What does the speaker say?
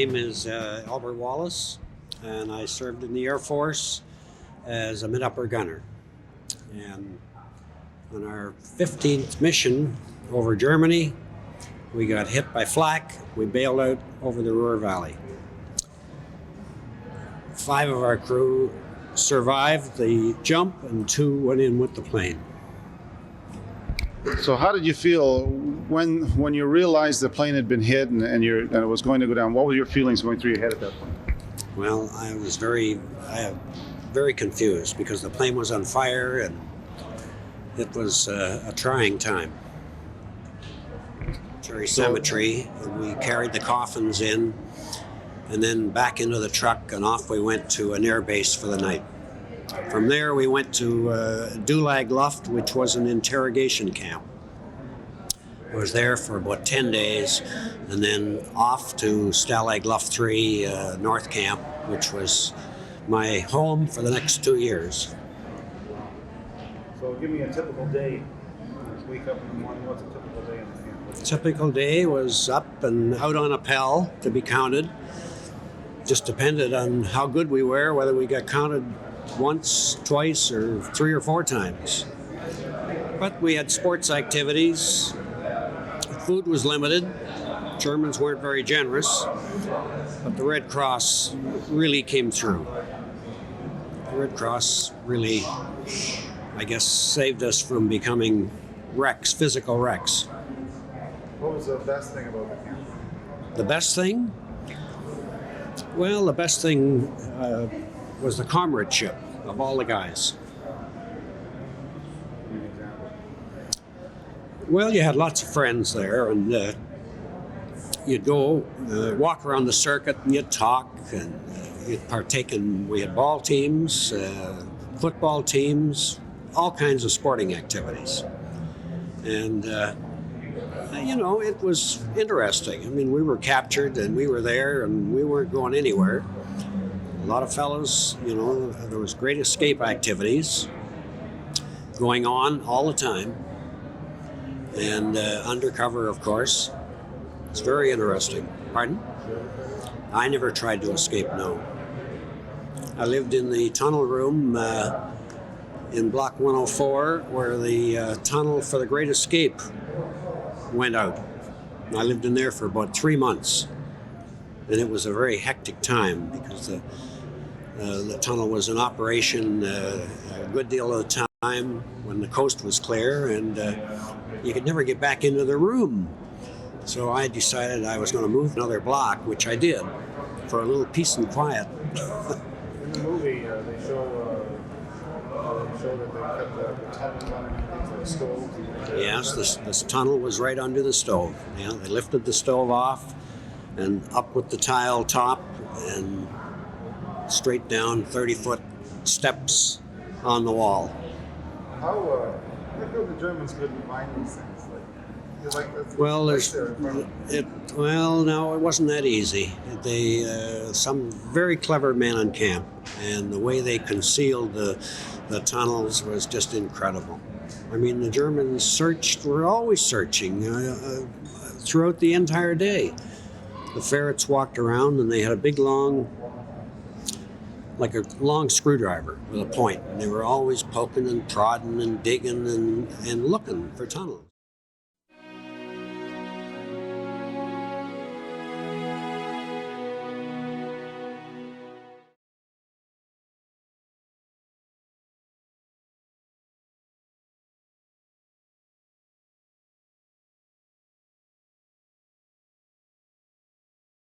name is Albert Wallace, and I served in the Air Force as a mid-upper gunner. And on our 15th mission over Germany, we got hit by flak. We bailed out over the Ruhr Valley. 5 of our crew survived the jump, and 2 went in with the plane. So how did you feel when you realized the plane had been hit and it was going to go down? What were your feelings going through your head at that point? Well, I was very confused because the plane was on fire and it was a trying time. Cherry Cemetery, we carried the coffins in and then back into the truck, and off we went to an air base for the night. From there we went to Stalag Luff, which was an interrogation camp. I was there for about 10 days, and then off to Stalag Luff 3 North Camp, which was my home for the next 2 years. So give me a typical day. Wake up in the morning, what's a typical day in the camp? Typical day was up and out on a Pell to be counted. Just depended on how good we were, whether we got counted once, twice, or 3 or 4 times. But we had sports activities. Food was limited. Germans weren't very generous, but the Red Cross really came through. The Red Cross really, I guess, saved us from becoming wrecks, physical wrecks. What was the best thing about the camp? The best thing? Well, the best thing was the comradeship of all the guys. Well, you had lots of friends there, and you'd go walk around the circuit and you'd talk, and you'd partake in, we had ball teams, football teams, all kinds of sporting activities. And it was interesting. I mean, we were captured and we were there and we weren't going anywhere. A lot of fellows, there was great escape activities going on all the time. And undercover, of course. It's very interesting. Pardon? I never tried to escape, no. I lived in the tunnel room in Block 104 where the tunnel for the Great Escape went out. I lived in there for about 3 months. And it was a very hectic time because the tunnel was in operation a good deal of the time when the coast was clear, and you could never get back into the room. So I decided I was going to move another block, which I did, for a little peace and quiet. In the movie, they show that they kept the tunnel underneath the stove. Yes, this tunnel was right under the stove. Yeah, they lifted the stove off and up with the tile top and straight down 30-foot steps on the wall. How come the Germans couldn't find these things? No, it wasn't that easy. Some very clever men on camp, and the way they concealed the tunnels was just incredible. I mean, the Germans were always searching throughout the entire day. The ferrets walked around, and they had a big long screwdriver with a point. And they were always poking and prodding and digging and looking for tunnels.